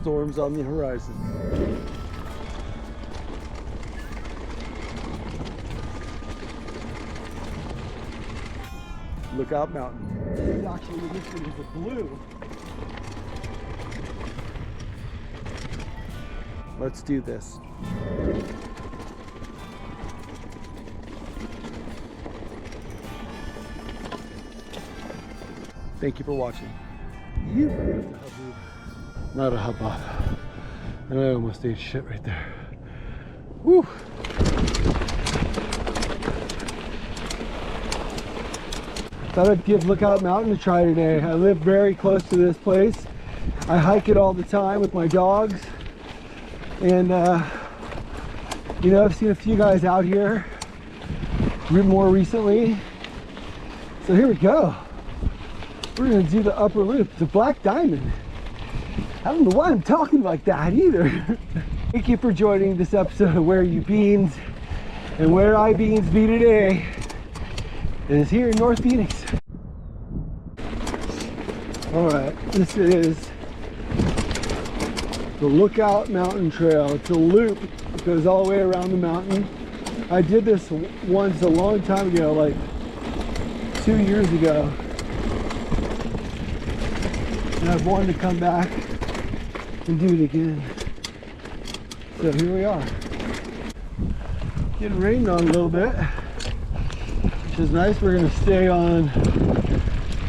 storms on the horizon. Lookout Mountain. Actually, this one is a blue. Let's do this. Thank you for watching. Not a hubbub. And I almost ate shit right there. Woo! Thought I'd give Lookout Mountain a try today. I live very close to this place. I hike it all the time with my dogs. And you know, I've seen a few guys out here more recently. So here we go. We're gonna do the upper loop, the Black Diamond. I don't know why I'm talking like that either. Thank you for joining this episode of Where You Beans. And where I beans be today is here in North Phoenix. All right, this is the Lookout Mountain Trail. It's a loop. It goes all the way around the mountain. I did this once a long time ago, like 2 years ago. And I've wanted to come back and do it again. So here we are. Getting rained on a little bit, which is nice. We're gonna stay on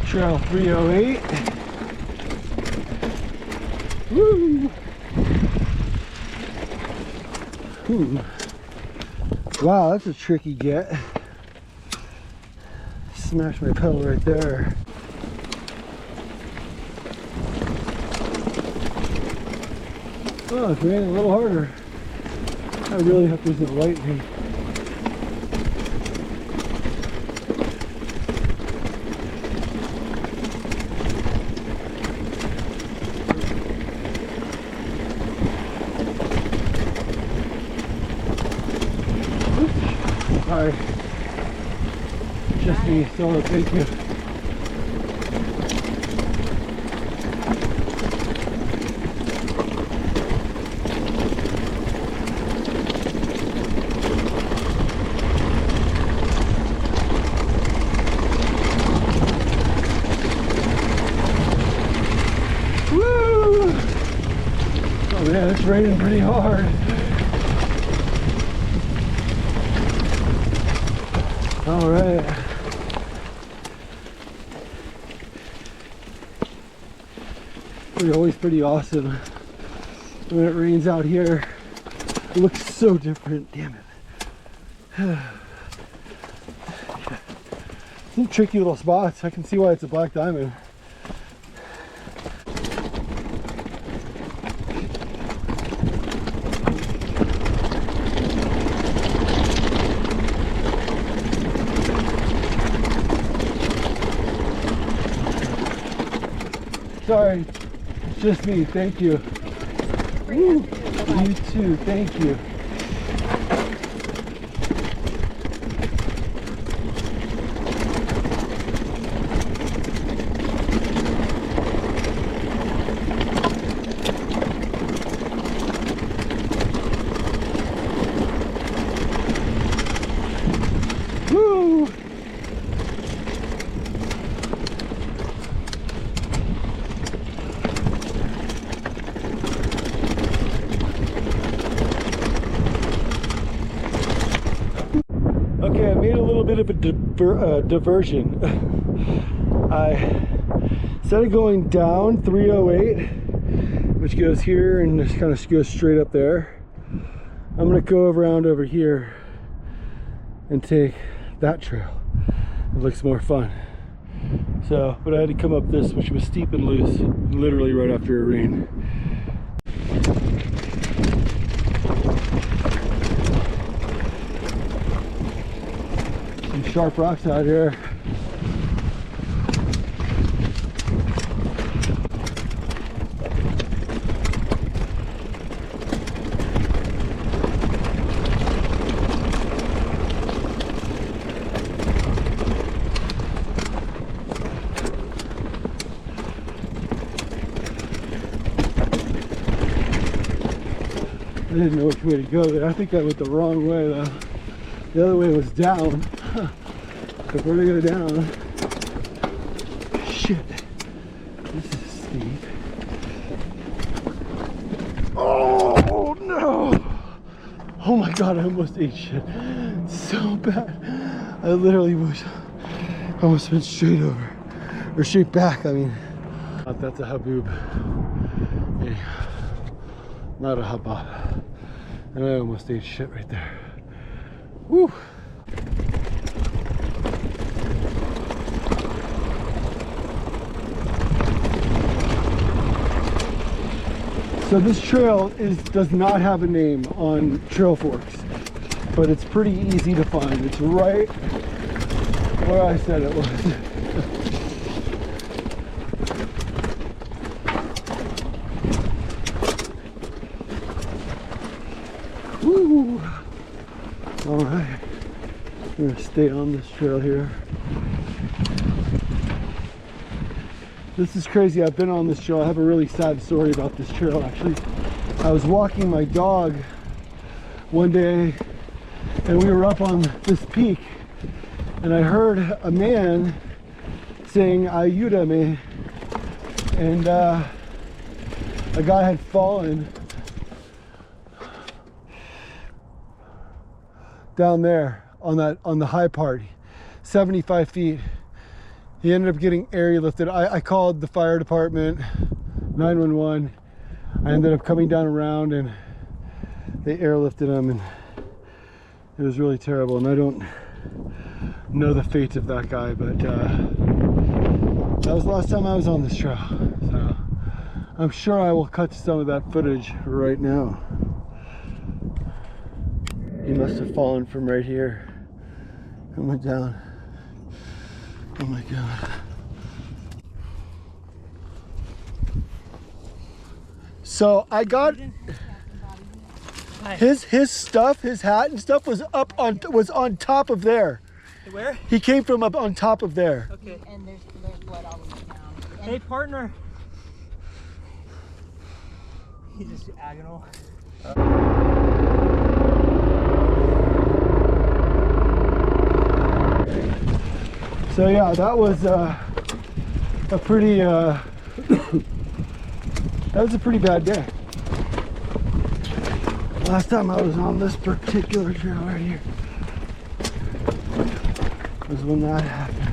Trail 308. Woo! Wow, that's a tricky get. Smashed my pedal right there. Oh, it's raining a little harder. I really hope there's no lightning. Sorry. Just me, solo, thank you. Yeah, it's raining pretty hard. All right. It's always pretty awesome when it rains out here. It looks so different. Damn it. Some tricky little spots. I can see why it's a Black Diamond. Sorry, just me, thank you. Woo. You too, thank you. Woo! Okay, I made a little bit of a diversion. Instead of going down 308, which goes here and just kind of goes straight up there, I'm gonna go around over here and take that trail. It looks more fun. So, but I had to come up this, which was steep and loose, literally right after a rain. Some sharp rocks out here. didn't know which way to go there. I think I went the wrong way though. The other way was down. So we're gonna go down. Shit. This is steep. Oh no! Oh my god, I almost ate shit. So bad. I literally was almost went straight over. Or straight back, I mean. That's a haboob. Yeah. Not a hubba. And I almost ate shit right there. Woo! So this trail does not have a name on Trailforks, but it's pretty easy to find. It's right where I said it was. Woo! All right, I'm gonna stay on this trail here. This is crazy. I've been on this trail. I have a really sad story about this trail actually. I was walking my dog one day and we were up on this peak and I heard a man saying "Ayúdame," and a guy had fallen down there on the high part, 75 feet. He ended up getting airlifted. I called the fire department, 911. I ended up coming down around and they airlifted him, and it was really terrible. And I don't know the fate of that guy, but that was the last time I was on this trail. So I'm sure I will cut some of that footage right now. He must have fallen from right here and went down. Oh my god. So I got his stuff, his hat and stuff was on top of there. Where? He came from up on top of there. Okay. And there's blood all the way down. Hey partner. He's just agonal. So yeah, that was a pretty that was a pretty bad day. Last time I was on this particular trail right here was when that happened.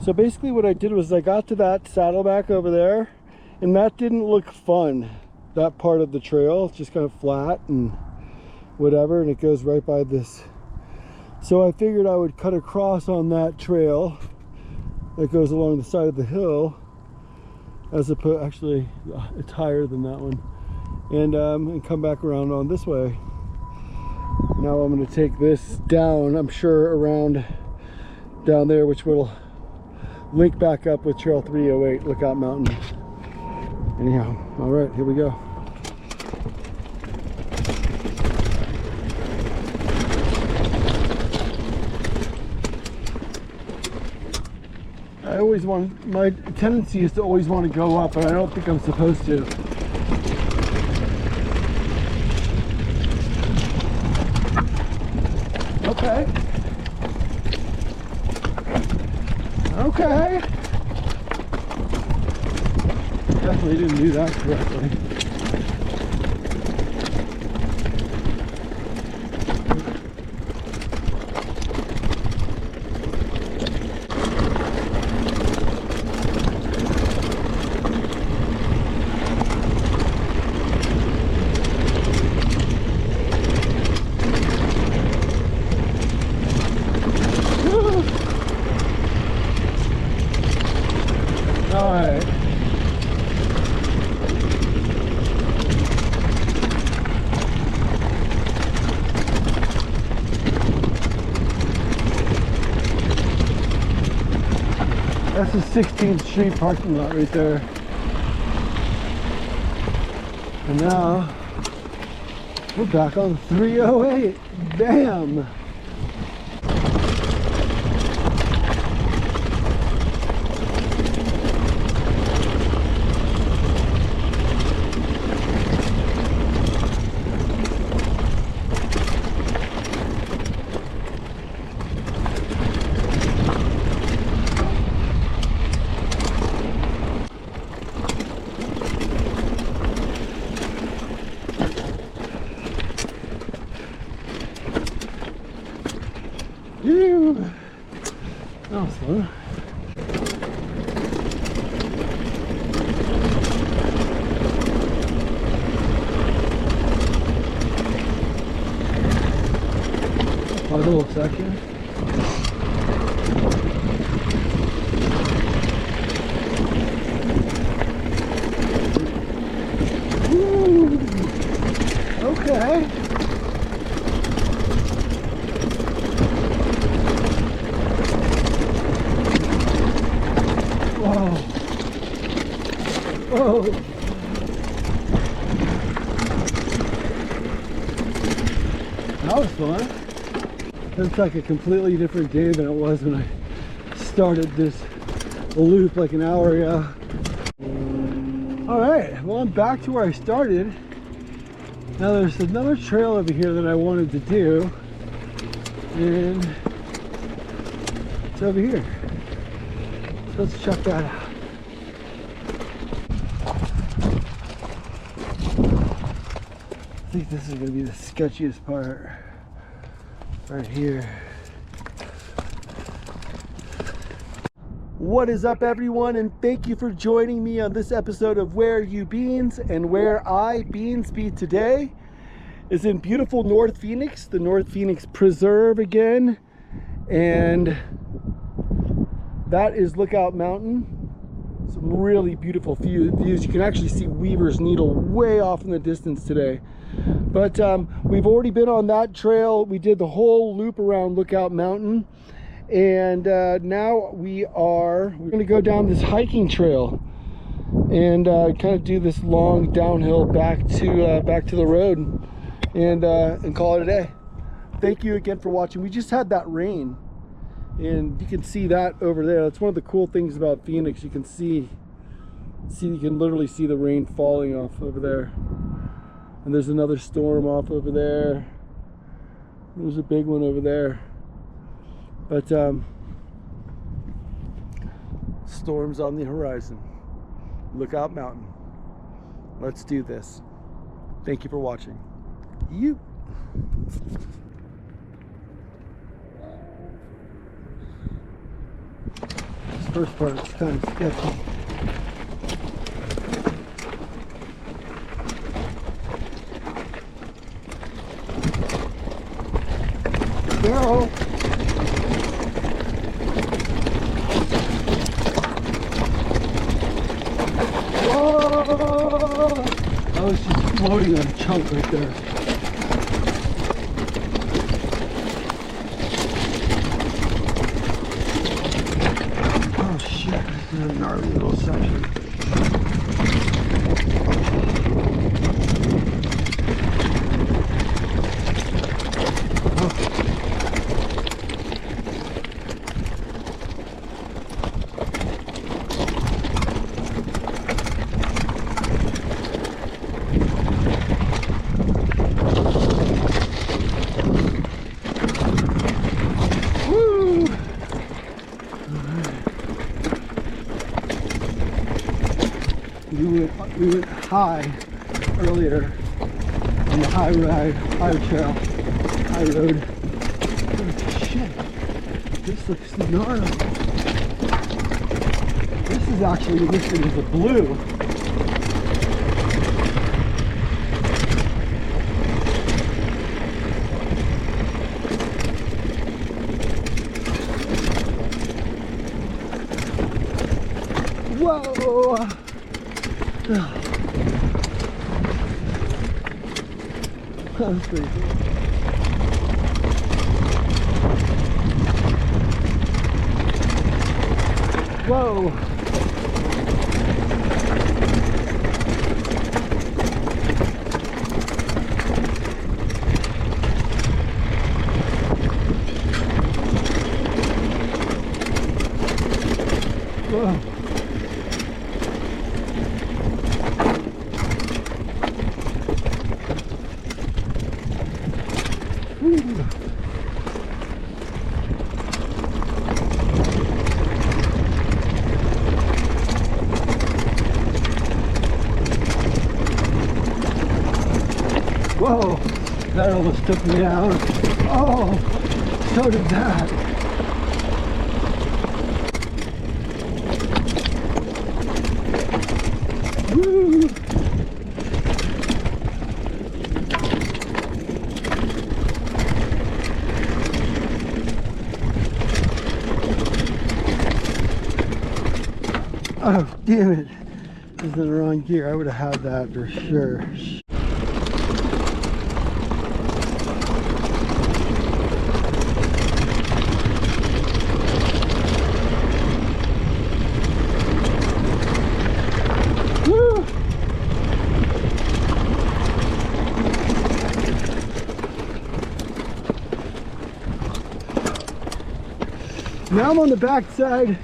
So basically what I did was I got to that saddleback over there, and that didn't look fun. That part of the trail, it's just kind of flat and whatever, and it goes right by this. So I figured I would cut across on that trail that goes along the side of the hill, as opposed, actually it's higher than that one, and come back around on this way. Now I'm going to take this down, I'm sure around down there, which will link back up with Trail 308, Lookout Mountain. Anyhow, all right, here we go. I always want, my tendency is to always want to go up, but I don't think I'm supposed to. Okay. Okay. Definitely didn't do that correctly. That's the 16th Street parking lot right there. And now we're back on 308. Damn. Ew. That was fun. A little section. Ooh. Okay. Whoa. Whoa. That was fun. It's like a completely different day than it was when I started this loop like an hour ago. All right, well, I'm back to where I started. Now there's another trail over here that I wanted to do, and it's over here. So let's check that out. I think this is gonna be the sketchiest part. Right here. What is up, everyone, and thank you for joining me on this episode of Where You Beans. And where I beans be today is in beautiful North Phoenix, the North Phoenix Preserve again, and that is Lookout Mountain. Some really beautiful views. You can actually see Weaver's Needle way off in the distance today. But we've already been on that trail. We did the whole loop around Lookout Mountain, and now we're going to go down this hiking trail and kind of do this long downhill back to the road, and call it a day. Thank you again for watching. We just had that rain, and you can see that over there. That's one of the cool things about Phoenix. You can you can literally see the rain falling off over there. And there's another storm off over there. There's a big one over there. But storms on the horizon. Lookout Mountain. Let's do this. Thank you for watching. This first part is kind of sketchy. Barrel. Whoa! I was just floating on a chunk right there. Oh shit, this is a gnarly little section. We went high earlier on the high road. Oh, shit, this looks gnarly. This is actually listed as a blue. Whoa! That's pretty cool. Whoa! Whoa! Whoa, that almost took me down. Oh, So did that. Woo! Oh, damn it. This is in the wrong gear. I would have had that for sure. Woo! Now I'm on the back side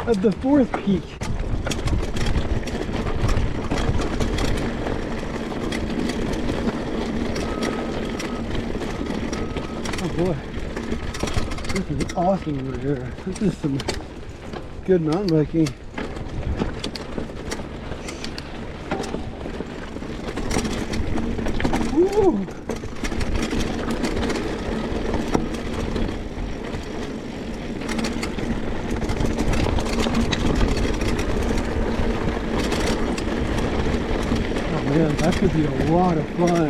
of the fourth peak. Boy, this is awesome over here. This is some good mountain biking. Woo! Oh man, that could be a lot of fun.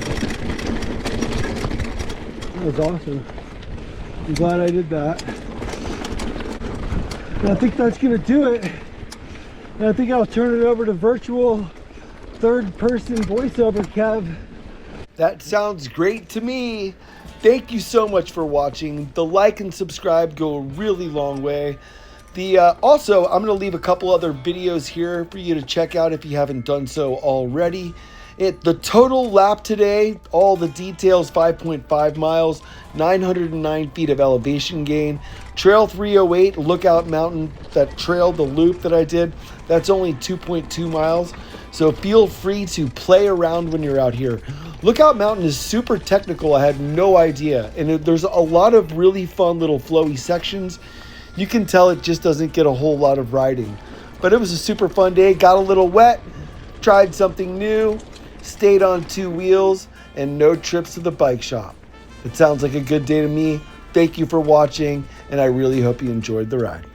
That was awesome. I'm glad I did that. And I think that's gonna do it. And I think I'll turn it over to virtual third-person voiceover, Kev. That sounds great to me. Thank you so much for watching. The like and subscribe go a really long way. Also, I'm going to leave a couple other videos here for you to check out if you haven't done so already. The total lap today, all the details, 5.5 miles, 909 feet of elevation gain. Trail 308, Lookout Mountain, that trail, the loop that I did, that's only 2.2 miles. So feel free to play around when you're out here. Lookout Mountain is super technical. I had no idea. And there's a lot of really fun little flowy sections. You can tell it just doesn't get a whole lot of riding. But it was a super fun day. Got a little wet, tried something new, stayed on 2 wheels, and no trips to the bike shop. It sounds like a good day to me. Thank you for watching, and I really hope you enjoyed the ride.